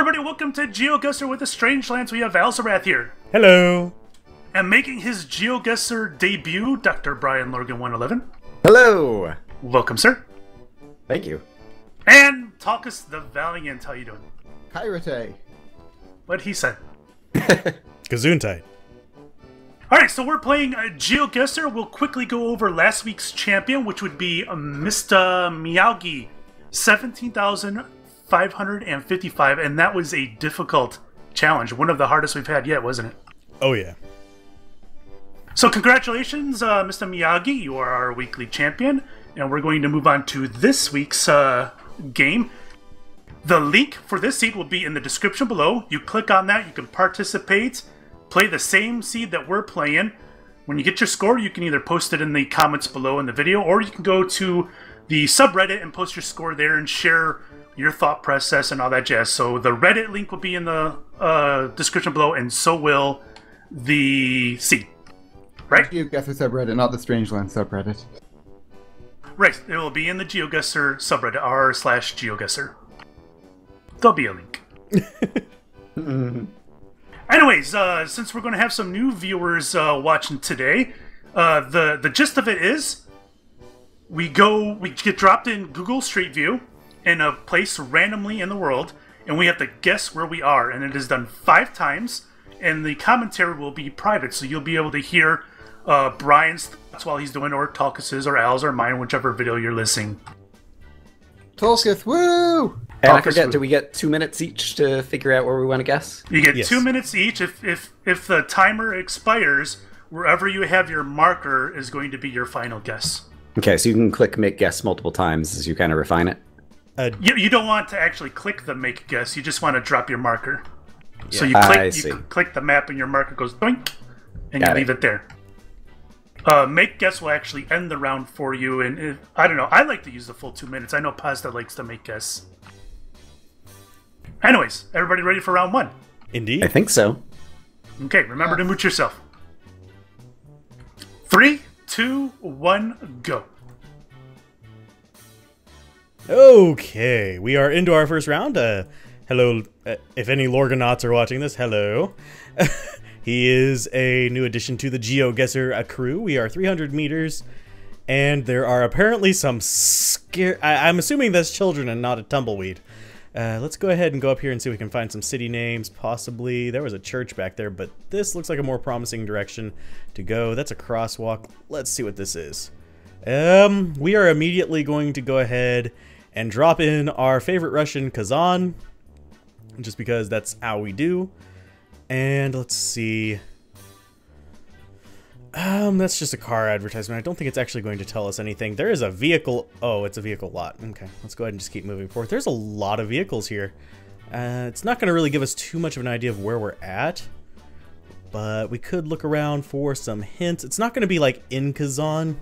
everybody, welcome to Geoguessr with the Strange Lands. We have Alzorath here. Hello. And making his Geoguessr debut, Dr. Brian Lorgon 111. Hello. Welcome, sir. Thank you. And Talkus the Valiant. How you doing? Kairate. What he said. Gesundheit. Alright, so we're playing Geoguessr. We'll quickly go over last week's champion, which would be Mr. Miyagi. 17,555, and that was a difficult challenge. One of the hardest we've had yet, wasn't it? Oh, yeah. So congratulations, Mr. Miyagi. You are our weekly champion. And we're going to move on to this week's game. The link for this seed will be in the description below. You click on that, you can participate, play the same seed that we're playing. When you get your score, you can either post it in the comments below in the video, or you can go to the subreddit and post your score there and share your thought process and all that jazz. So the Reddit link will be in the description below, and so will the seed. Right? Geoguessr subreddit, not the Strangeland subreddit. Right, it will be in the Geoguessr subreddit, r/Geoguessr. There'll be a link. Anyways, since we're going to have some new viewers watching today, the gist of it is we get dropped in Google Street View in a place randomly in the world, and we have to guess where we are, and it is done 5 times, and the commentary will be private, so you'll be able to hear Brian's thoughts while he's doing, or Talkus's, or Al's, or mine, whichever video you're listening. Tolkith, woo! And I forget, do we get 2 minutes each to figure out where we want to guess? You get Yes. 2 minutes each. If the timer expires, wherever you have your marker is going to be your final guess. Okay, so you can click make guess multiple times as you kind of refine it. You don't want to actually click the make guess. You just want to drop your marker. So I you see. click the map and your marker goes doink, and Got you it. leave it there. Make guess will actually end the round for you, and I don't know. I like to use the full 2 minutes. I know Pasta likes to make guess. Anyways, everybody ready for round 1? Indeed. I think so. Okay, remember to mute yourself. 3, 2, 1, go. Okay, we are into our first round. Hello, if any Lorgonauts are watching this, hello. He is a new addition to the Geoguessr crew. We are 300 meters, and there are apparently some I'm assuming that's children and not a tumbleweed. Let's go ahead and go up here and see if we can find some city names, possibly. There was a church back there, but this looks like a more promising direction to go. That's a crosswalk. Let's see what this is. We are immediately going to go ahead and drop in our favorite Russian, Kazan, just because that's how we do. And let's see. That's just a car advertisement. I don't think it's actually going to tell us anything. There is a vehicle. Oh, it's a vehicle lot. Okay, let's go ahead and just keep moving forward. There's a lot of vehicles here. It's not going to really give us too much of an idea of where we're at, but we could look around for some hints. It's not going to be like in Kazan.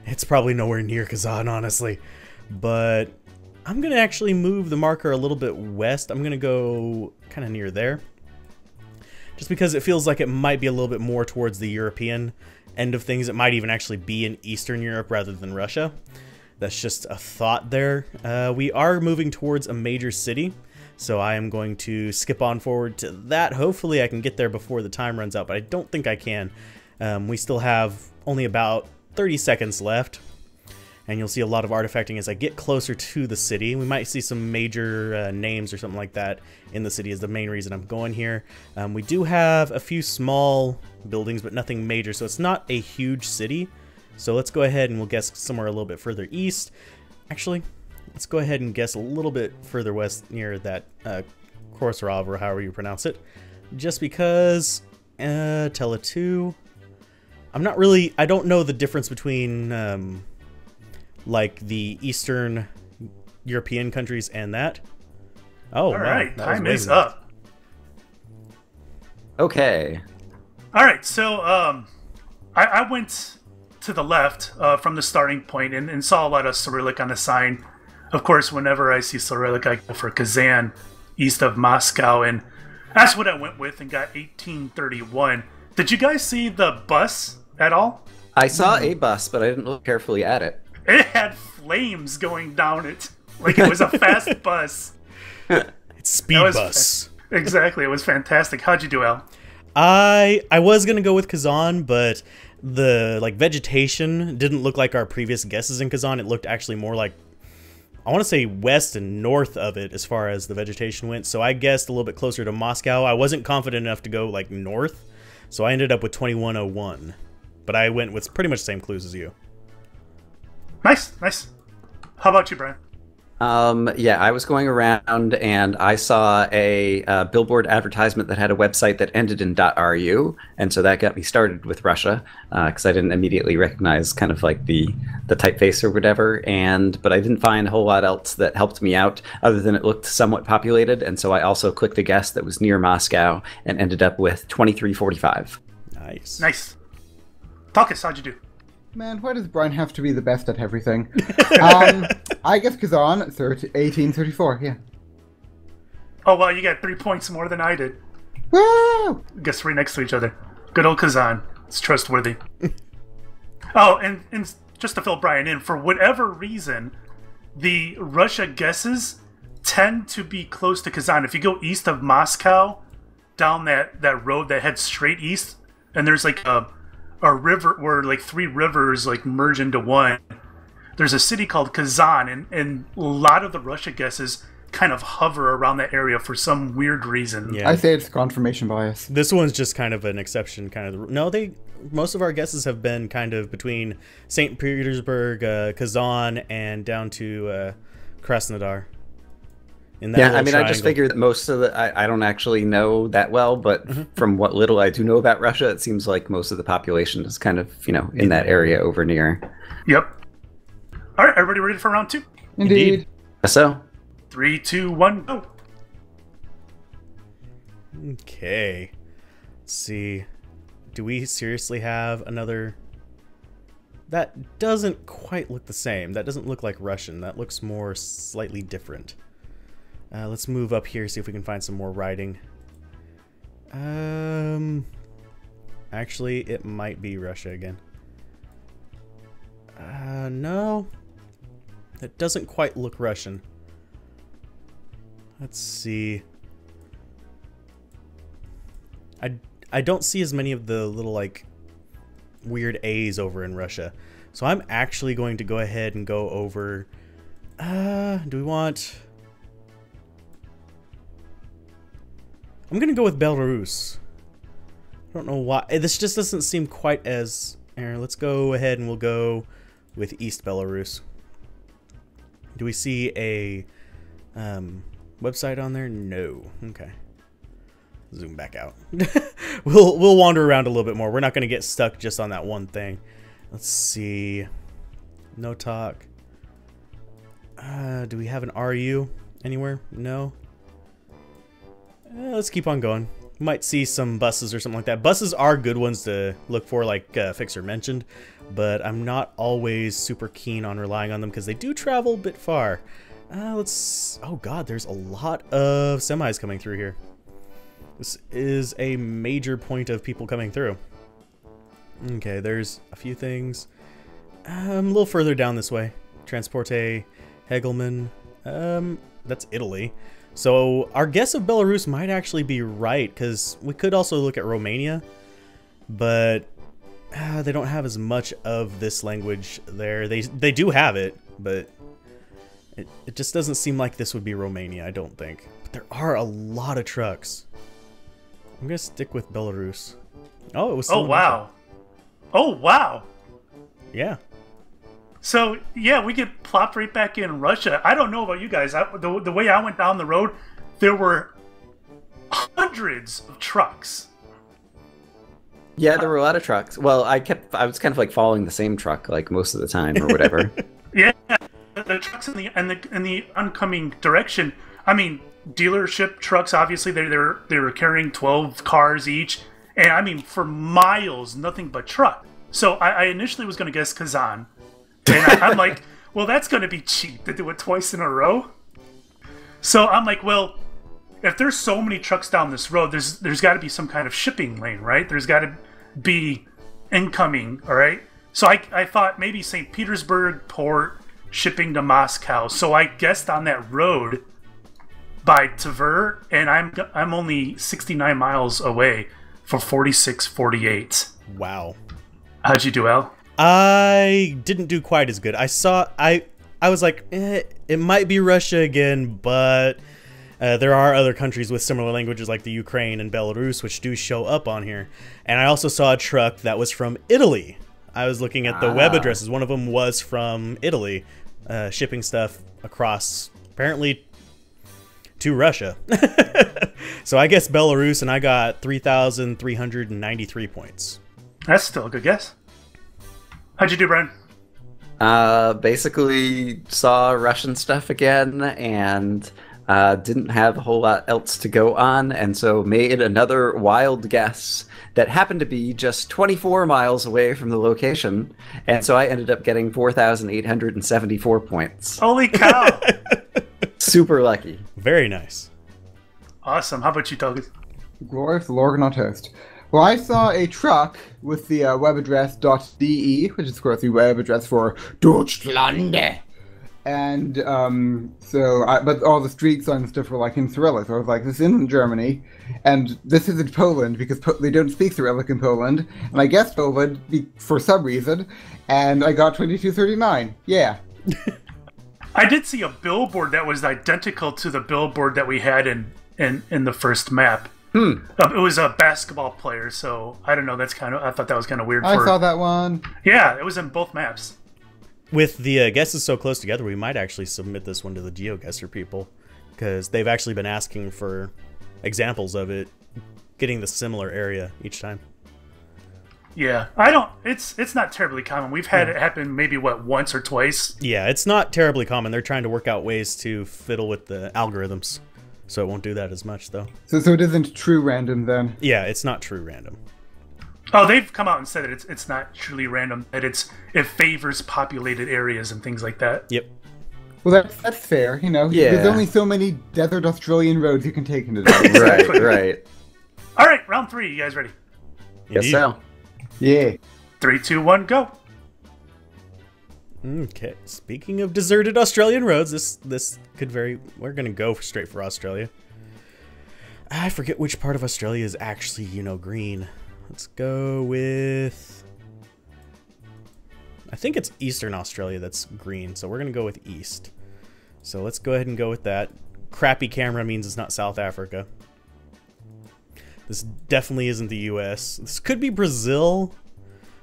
It's probably nowhere near Kazan, honestly. But I'm going to actually move the marker a little bit west. I'm going to go kind of near there, just because it feels like it might be a little bit more towards the European end of things. It might even actually be in Eastern Europe rather than Russia. That's just a thought there. We are moving towards a major city, so I am going to skip on forward to that. Hopefully I can get there before the time runs out, but I don't think I can. We still have only about 30 seconds left, and you'll see a lot of artifacting as I get closer to the city. We might see some major names or something like that in the city is the main reason I'm going here. We do have a few small buildings, but nothing major, so it's not a huge city. So let's go ahead and we'll guess somewhere a little bit further east. Actually, let's go ahead and guess a little bit further west near that Korsarov, or however you pronounce it. Just because, Tele 2. I'm not really, I don't know the difference between like the Eastern European countries and that. Oh, All right, wow, time is up. Okay. All right, so I went to the left from the starting point and saw a lot of Cyrillic on the sign. Of course, whenever I see Cyrillic, I go for Kazan, east of Moscow, and that's what I went with and got 1831. Did you guys see the bus at all? I saw a bus, but I didn't look carefully at it. It had flames going down it. Like it was a fast bus. Speed bus. Exactly. It was fantastic. How'd you do, Al? I was gonna go with Kazan, but the vegetation didn't look like our previous guesses in Kazan. It looked actually more like, I want to say, west and north of it as far as the vegetation went. So I guessed a little bit closer to Moscow. I wasn't confident enough to go north, so I ended up with 2101. But I went with pretty much the same clues as you. Nice. How about you, Brian? Yeah, I was going around and I saw a billboard advertisement that had a website that ended in .ru, and so that got me started with Russia because I didn't immediately recognize kind of the typeface or whatever, but I didn't find a whole lot else that helped me out other than it looked somewhat populated, and so I also clicked a guess that was near Moscow and ended up with 2345. Nice. Talkus, how'd you do? Man, why does Brian have to be the best at everything? I guess Kazan, 1834, yeah. Oh, well, you got 3 points more than I did. Woo! Guess right next to each other. Good old Kazan. It's trustworthy. Oh, and just to fill Brian in, for whatever reason, the Russia guesses tend to be close to Kazan. If you go east of Moscow, down that road that heads straight east, and there's a river where 3 rivers merge into one. There's a city called Kazan, and a lot of the Russia guesses kind of hover around that area for some weird reason. Yeah. I say it's confirmation bias. This one's just kind of an exception. Most of our guesses have been kind of between St. Petersburg, Kazan, and down to Krasnodar. I just figured that most of I don't actually know that well, but from what little I do know about Russia, it seems like most of the population is kind of, in that area over near. Yep. All right, everybody ready for round 2? Indeed. So 3, 2, 1, go. Okay. Let's see. Do we seriously have another? That doesn't quite look the same. That doesn't look like Russian. That looks more slightly different. Let's move up here, see if we can find some more writing. Actually, it might be Russia again. No. That doesn't quite look Russian. Let's see. I don't see as many of the little, weird A's over in Russia. So I'm actually going to go ahead and go over... do we want... I'm going to go with Belarus. I don't know why. This just doesn't seem quite as... Here, let's go ahead and we'll go with East Belarus. Do we see a website on there? No. Okay. Zoom back out. We'll wander around a little bit more. We're not going to get stuck just on that one thing. Let's see. No talk. Do we have an RU anywhere? No. Let's keep on going. Might see some buses or something like that. Buses are good ones to look for, like Fixer mentioned, but I'm not always super keen on relying on them because they do travel a bit far. Oh god, there's a lot of semis coming through here. This is a major point of people coming through. Okay, there's a few things. A little further down this way. Transporte, Hegelman. That's Italy. So our guess of Belarus might actually be right, because we could also look at Romania, but they don't have as much of this language there. They do have it, but it just doesn't seem like this would be Romania, I don't think. But there are a lot of trucks. I'm going to stick with Belarus. Oh, it was... Oh, wow. Oh, wow. Yeah. So, yeah, we get plopped right back in Russia. I don't know about you guys. The way I went down the road, there were hundreds of trucks. Yeah, there were a lot of trucks. Well, I was kind of like following the same truck like most of the time or whatever. Yeah, the trucks in the oncoming direction. I mean, dealership trucks, obviously, they were carrying 12 cars each. And, I mean, for miles, nothing but truck. So I initially was going to guess Kazan. And I'm like, well, that's going to be cheap to do it twice in a row. So I'm like, well, if there's so many trucks down this road, there's got to be some kind of shipping lane, right? There's got to be incoming, all right? So I thought maybe St. Petersburg port shipping to Moscow. So I guessed on that road, by Tver, and I'm only 69 miles away for 46.48. Wow. How'd you do, Al? I didn't do quite as good. I was like, it might be Russia again, but there are other countries with similar languages like the Ukraine and Belarus, which do show up on here. And I also saw a truck that was from Italy. I was looking at the web addresses. One of them was from Italy, shipping stuff across, apparently, to Russia. So I guess Belarus, and I got 3,393 points. That's still a good guess. How'd you do, Brian? Basically saw Russian stuff again and didn't have a whole lot else to go on, and so made another wild guess that happened to be just 24 miles away from the location, and so I ended up getting 4,874 points. Holy cow! Super lucky. Very nice. Awesome. How about you, Togus? Glory for the Lorgon on toast. Well, I saw a truck with the web address .de, which is, of course, the web address for Deutschland. And but all the street signs and stuff were like in Cyrillic. So I was like, this isn't Germany, and this isn't Poland, because they don't speak Cyrillic in Poland. And I guessed Poland for some reason, and I got 2239. Yeah. I did see a billboard that was identical to the billboard that we had in the first map. It was a basketball player, so I don't know. I thought that was kind of weird. I saw that one. Yeah, it was in both maps. With the guesses so close together, we might actually submit this one to the Geoguessr people, because they've actually been asking for examples of it getting the similar area each time. Yeah, it's not terribly common. We've had it happen maybe, once or twice? Yeah, it's not terribly common. They're trying to work out ways to fiddle with the algorithms, so it won't do that as much, though. So it isn't true random, then? Yeah, it's not true random. Oh, they've come out and said that it's not truly random, that it favors populated areas and things like that. Yep. Well, that's fair, you know. Yeah. There's only so many desert Australian roads you can take into that. Right. All right, round 3. You guys ready? Yes, so. Yeah. 3, 2, 1, go. Okay. Speaking of deserted Australian roads, this could we're gonna go straight for Australia. I forget which part of Australia is actually, green. Let's go with... I think it's Eastern Australia that's green, so we're going to go with East. So let's go ahead and go with that. Crappy camera means it's not South Africa. This definitely isn't the US. This could be Brazil,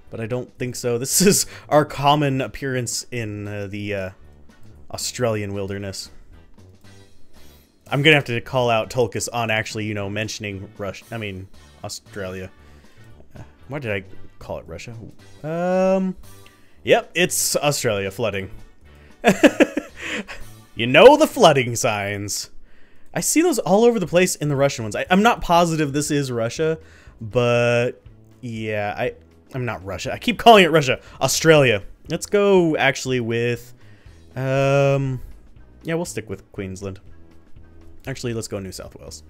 but I don't think so. This is our common appearance in the Australian wilderness. I'm going to have to call out Tulkas on actually, mentioning Australia. Why did I call it Russia? Yep, it's Australia flooding. The flooding signs. I see those all over the place in the Russian ones. I'm not positive this is Russia, but yeah, I'm not Russia. I keep calling it Russia. Australia. Let's go actually with, yeah, we'll stick with Queensland. Actually, let's go New South Wales.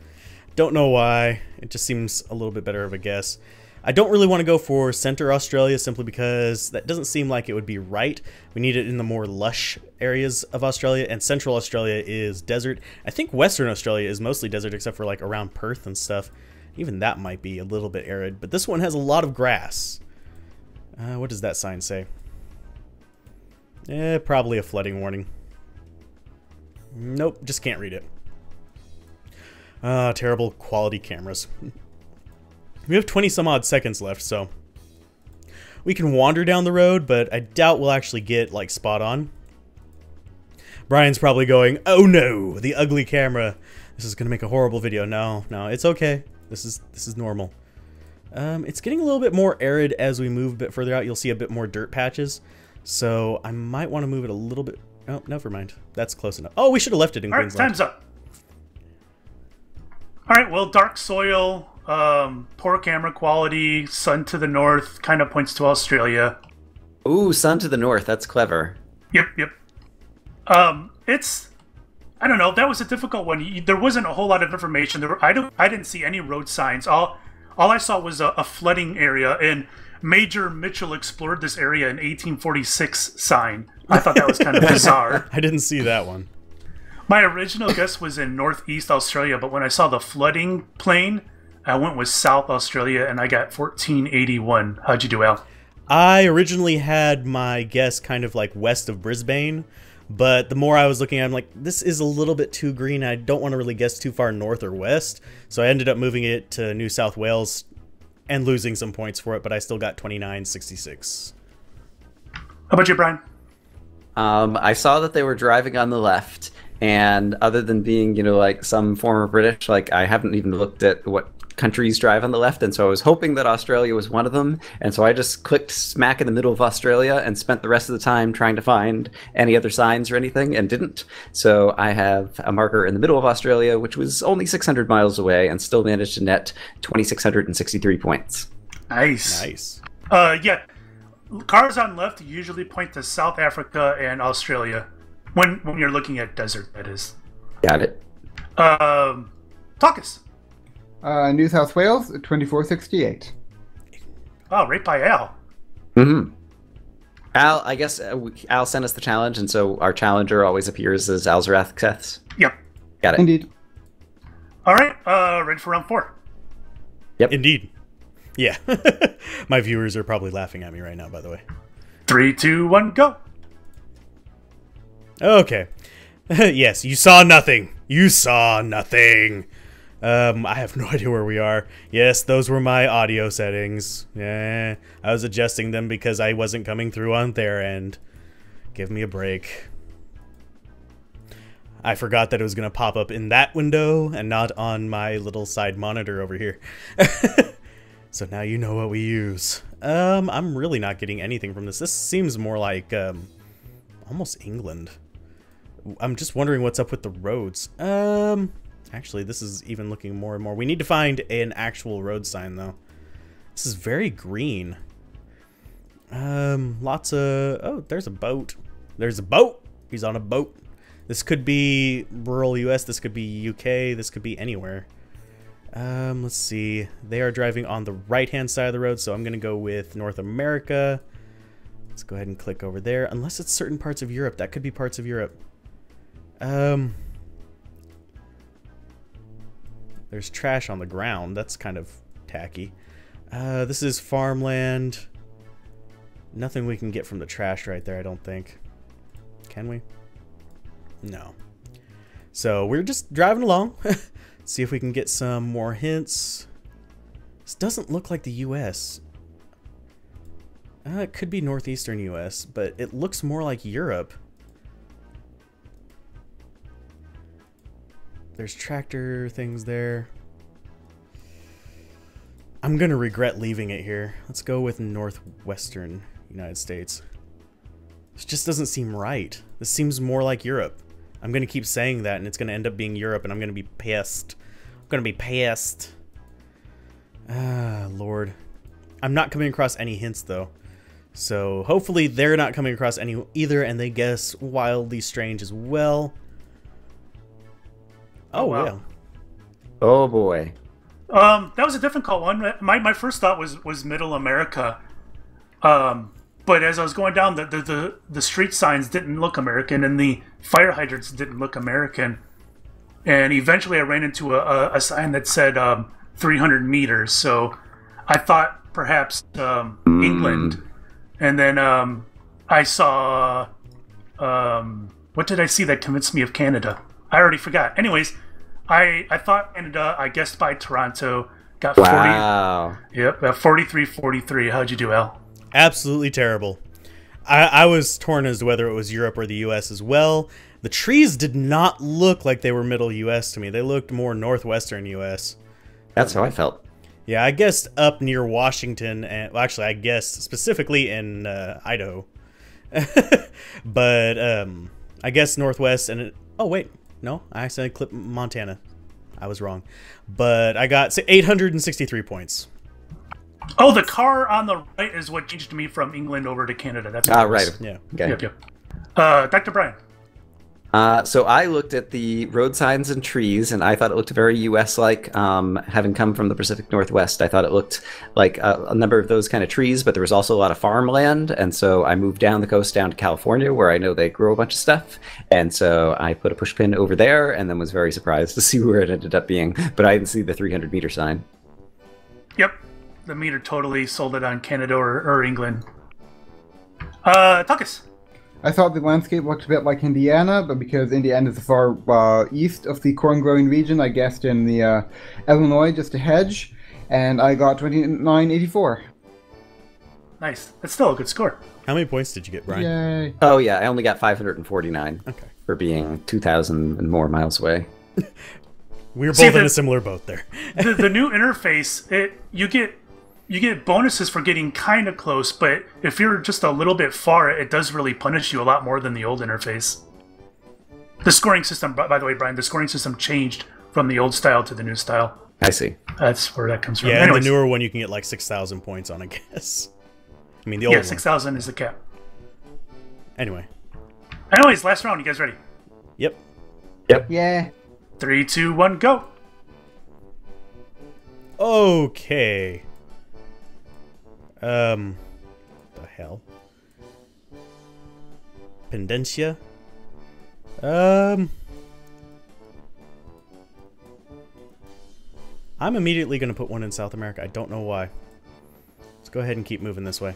Don't know why. It just seems a little bit better of a guess. I don't really want to go for Center Australia simply because that doesn't seem like it would be right. We need it in the more lush areas of Australia, and Central Australia is desert. I think Western Australia is mostly desert except for like around Perth and stuff. Even that might be a little bit arid, but this one has a lot of grass. What does that sign say? Probably a flooding warning. Nope, just can't read it. Terrible quality cameras. We have 20 some odd seconds left, so we can wander down the road, but I doubt we'll actually get like spot on. Brian's probably going, "Oh no, the ugly camera. This is gonna make a horrible video." No, it's okay. This is normal. It's getting a little bit more arid as we move a bit further out. You'll see a bit more dirt patches, so I might want to move it a little bit. Oh, never mind. That's close enough. Oh, we should have left it in Queensland. All right, time's up. All right, well, dark soil, poor camera quality, sun to the north, kind of points to Australia. Ooh, sun to the north. That's clever. Yep. I don't know. That was a difficult one. There wasn't a whole lot of information. I didn't see any road signs. All I saw was a flooding area, and Major Mitchell explored this area in 1846 sign. I thought that was kind of bizarre. I didn't see that one. My original guess was in Northeast Australia, but when I saw the flooding plane, I went with South Australia, and I got 1481. How'd you do, Al? I originally had my guess kind of like west of Brisbane, but the more I was looking at it, I'm like, this is a little bit too green. I don't want to really guess too far north or west, so I ended up moving it to New South Wales and losing some points for it, but I still got 2966. How about you, Brian? I saw that they were driving on the left, and other than being, like some former British, like I haven't even looked at what countries drive on the left, and so I was hoping that Australia was one of them, and so I just clicked smack in the middle of Australia and spent the rest of the time trying to find any other signs or anything, and didn't. So I have a marker in the middle of Australia, which was only 600 miles away, and still managed to net 2,663 points. Nice. Yeah. Cars on left usually point to South Africa and Australia. When you're looking at desert, that is. Got it. Taucus. New South Wales, 2468. Oh, right by Al. Mm-hmm. Al, I guess Al sent us the challenge, and so our challenger always appears as Alzorath Seths. Yep. Got it. Indeed. All right. Ready for round 4. Yep. Indeed. Yeah. My viewers are probably laughing at me right now, by the way. 3, 2, 1, go. Okay. Yes, you saw nothing. You saw nothing. I have no idea where we are. Yes, those were my audio settings. Yeah, I was adjusting them because I wasn't coming through on their end. Give me a break. I forgot that it was going to pop up in that window and not on my little side monitor over here. So now you know what we use. I'm really not getting anything from this. This seems more like almost England. I'm just wondering what's up with the roads. Actually, this is even looking more and more. We need to find an actual road sign, though. This is very green. Lots of... Oh, there's a boat. There's a boat! He's on a boat. This could be rural US. This could be UK. This could be anywhere. Let's see. They are driving on the right-hand side of the road, so I'm going to go with North America. Let's go ahead and click over there. Unless it's certain parts of Europe. That could be parts of Europe. There's trash on the ground. That's kind of tacky. This is farmland. Nothing we can get from the trash right there, I don't think. Can we? No. So we're just driving along. See if we can get some more hints. This doesn't look like the US. It could be northeastern US, but it looks more like Europe. There's tractor things there. I'm gonna regret leaving it here. Let's go with northwestern United States. This just doesn't seem right. This seems more like Europe. I'm gonna keep saying that, and it's gonna end up being Europe, and I'm gonna be pissed. I'm gonna be pissed. Ah, Lord. I'm not coming across any hints, though. So hopefully they're not coming across any either, and they guess wildly strange as well. Oh, wow. Well. Oh, boy. That was a difficult one. My first thought was Middle America. But as I was going down, the street signs didn't look American, and the fire hydrants didn't look American. And eventually I ran into a sign that said 300 meters. So I thought perhaps England. And then I saw... what did I see that convinced me of Canada? I already forgot. Anyways, I thought Canada. I guessed by Toronto. Got 40. Wow. Yep, 43-43. How'd you do, Al? Absolutely terrible. I was torn as to whether it was Europe or the US as well. The trees did not look like they were middle US to me. They looked more northwestern US. That's how I felt. Yeah, I guessed up near Washington, and well, actually, I guessed specifically in Idaho. But I guess northwest, and oh wait, no, I accidentally clipped Montana. I was wrong, but I got 863 points. Oh, the car on the right is what changed me from England over to Canada. That's what it was. Right. Yeah. Okay. Yep. Dr. Brian. So I looked at the road signs and trees, and I thought it looked very U.S.-like. Having come from the Pacific Northwest, I thought it looked like a number of those kind of trees, but there was also a lot of farmland. And so I moved down the coast down to California, where I know they grow a bunch of stuff. And so I put a pushpin over there, and then was very surprised to see where it ended up being. But I didn't see the 300-meter sign. Yep, the meter totally sold it on Canada or England. Tuckus. I thought the landscape looked a bit like Indiana, but because Indiana is far east of the corn-growing region, I guessed in the Illinois just a hedge, and I got 29.84. Nice. That's still a good score. How many points did you get, Brian? Yay. Oh, yeah, I only got 549 Okay. for being 2,000 and more miles away. We were both in a similar boat there. the new interface, you get bonuses for getting kind of close, but if you're just a little bit far, it does really punish you a lot more than the old interface. The scoring system, by the way, Brian, the scoring system changed from the old style to the new style. I see. That's where that comes from. Yeah, Anyways, and the newer one you can get like 6,000 points on, I guess. I mean, the old one. 6,000 is the cap. Anyway. Anyways, last round. You guys ready? Yep. Yep. Yeah. 3, 2, 1, go. Okay. The hell? Pendencia? I'm immediately going to put one in South America. I don't know why. Let's go ahead and keep moving this way.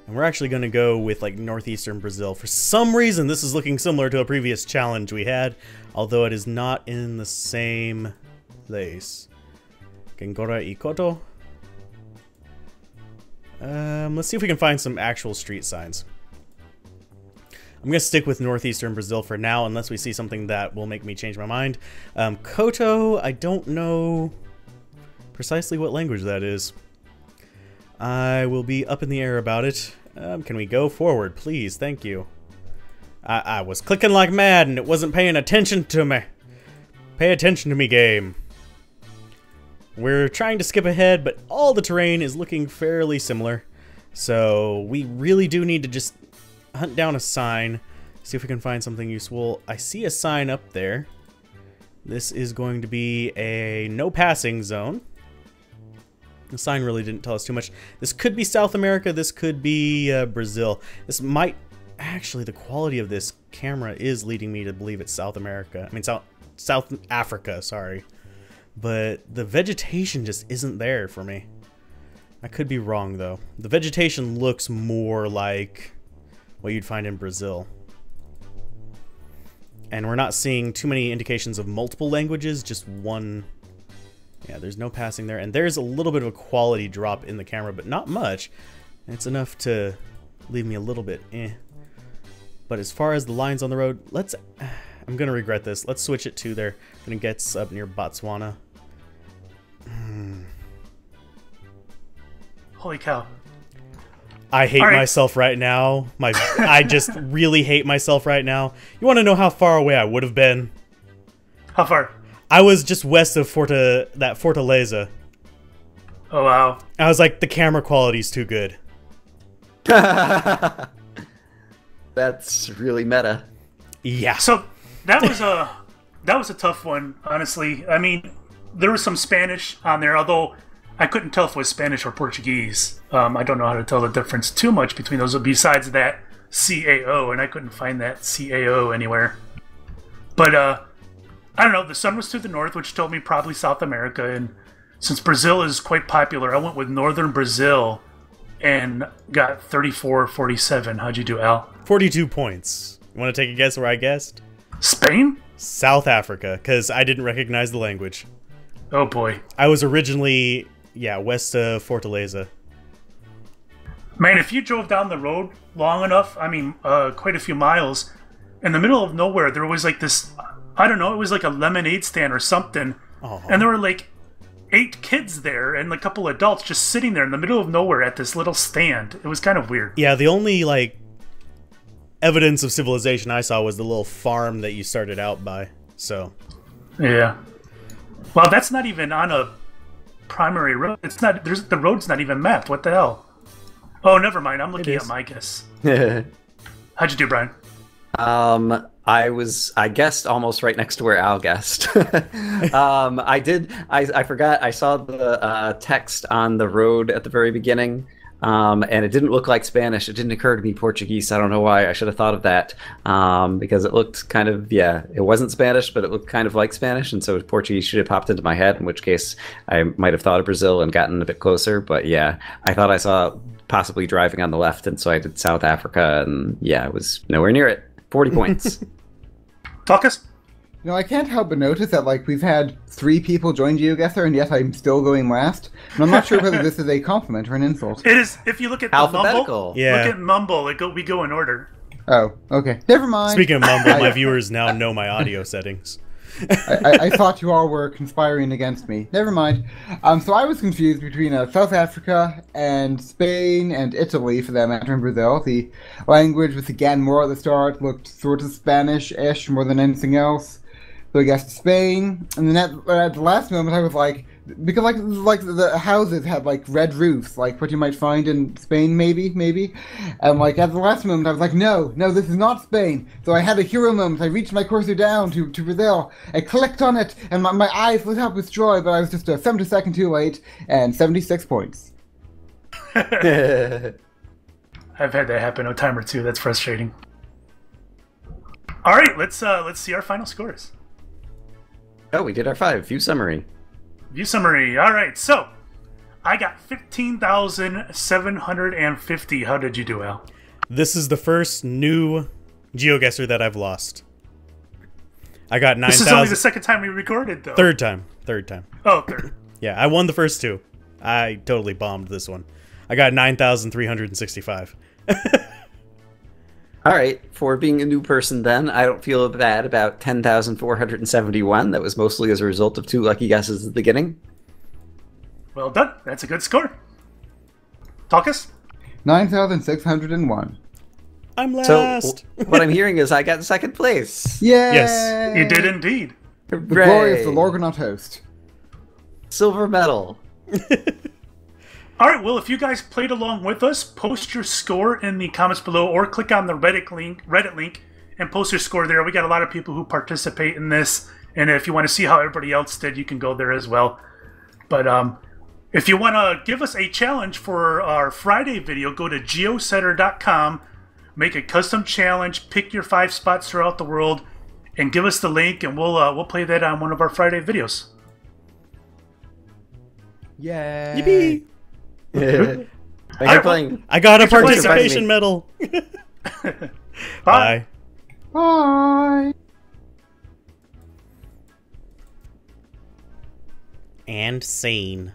And we're actually going to go with like northeastern Brazil. For some reason, this is looking similar to a previous challenge we had, although it is not in the same place. Gengora y Koto. Let's see if we can find some actual street signs. I'm going to stick with northeastern Brazil for now, unless we see something that will make me change my mind. Koto, I don't know precisely what language that is. I will be up in the air about it. Can we go forward, please? Thank you. I was clicking like mad and it wasn't paying attention to me. Pay attention to me, game. We're trying to skip ahead, but all the terrain is looking fairly similar. So we really do need to just hunt down a sign, see if we can find something useful. I see a sign up there. This is going to be a no passing zone. The sign really didn't tell us too much. This could be South America, this could be Brazil. This might, actually the quality of this camera is leading me to believe it's South America. I mean South Africa, sorry. But the vegetation just isn't there for me. I could be wrong though. The vegetation looks more like what you'd find in Brazil. And we're not seeing too many indications of multiple languages, just one. Yeah, there's no passing there. And there's a little bit of a quality drop in the camera, but not much. And it's enough to leave me a little bit eh. But as far as the lines on the road, let's... I'm going to regret this. Let's switch it to there. Going to get us up near Botswana. Holy cow. I hate myself right now. I just really hate myself right now. You want to know how far away I would have been? How far? I was just west of Fortaleza. Oh, wow. I was like, the camera quality's too good. That's really meta. Yeah. So that was a tough one, honestly. I mean, there was some Spanish on there, although I couldn't tell if it was Spanish or Portuguese. I don't know how to tell the difference too much between those besides that CAO, and I couldn't find that CAO anywhere. But I don't know, the sun was to the north, which told me probably South America, and since Brazil is quite popular, I went with northern Brazil and got 34-47. How'd you do, Al? 42 points. You want to take a guess where I guessed? Spain? South Africa, because I didn't recognize the language. Oh boy. I was originally, yeah, west of Fortaleza. Man, if you drove down the road long enough, I mean, quite a few miles, in the middle of nowhere, there was like this, I don't know, it was like a lemonade stand or something, and there were like 8 kids there and a couple adults just sitting there in the middle of nowhere at this little stand. It was kind of weird. Yeah, the only, like, evidence of civilization I saw was the little farm that you started out by, so. Yeah. Well, that's not even on a primary road. It's not, the road's not even mapped. What the hell? Oh, never mind. I'm looking at my guess. How'd you do, Brian? I guessed almost right next to where Al guessed. I forgot. I saw the text on the road at the very beginning, and it didn't look like Spanish. It didn't occur to me Portuguese. I don't know why. I should have thought of that, because it looked kind of, yeah, it wasn't Spanish, but it looked kind of like Spanish, and so Portuguese should have popped into my head, in which case I might have thought of Brazil and gotten a bit closer. But yeah, I thought I saw possibly driving on the left, and so I did South Africa, and yeah, it was nowhere near it. 40 points. Talkus? I can't help but notice that, like, we've had 3 people join Geoguessr, and yet I'm still going last. And I'm not sure whether this is a compliment or an insult. It is. If you look at the Alphabetical. Mumble, Yeah. look at Mumble. We go in order. Oh, okay. Never mind. Speaking of Mumble, my viewers now know my audio settings. I thought you all were conspiring against me. Never mind. So I was confused between South Africa and Spain and Italy, for that matter, and Brazil. The language, with again more at the start, looked sort of Spanish-ish more than anything else. So I guessed Spain, and then at the last moment I was like, because like the houses had like red roofs, like what you might find in Spain, maybe. And like at the last moment I was like, no, this is not Spain. So I had a hero moment. I reached my cursor down to Brazil. I clicked on it, and my eyes lit up with joy. But I was just 70 seconds too late, and 76 points. I've had that happen a time or two. That's frustrating. All right, let's see our final scores. Oh, we did our 5. View summary. View summary. All right, so I got 15,750. How did you do, Al? This is the first new Geoguessr that I've lost. I got 9,000. This is only the second time we recorded, though. Third time. Oh, third. Yeah, I won the first 2. I totally bombed this one. I got 9,365. All right, for being a new person then, I don't feel bad about 10,471. That was mostly as a result of 2 lucky guesses at the beginning. Well done. That's a good score. Talkus? 9,601. I'm So last. what I'm hearing is I got second place. Yay! Yes. You did indeed. The glory of the Hooray. Lorgon on toast. Silver medal. All right, well, if you guys played along with us, post your score in the comments below or click on the Reddit link and post your score there. We got a lot of people who participate in this, and if you want to see how everybody else did, you can go there as well. But if you want to give us a challenge for our Friday video, go to geoguessr.com, make a custom challenge, pick your 5 spots throughout the world, and give us the link, and we'll play that on one of our Friday videos. Yay! Yippee! Thanks for playing. I got a Thanks for playing, participation medal. Bye. Bye. Bye! And scene.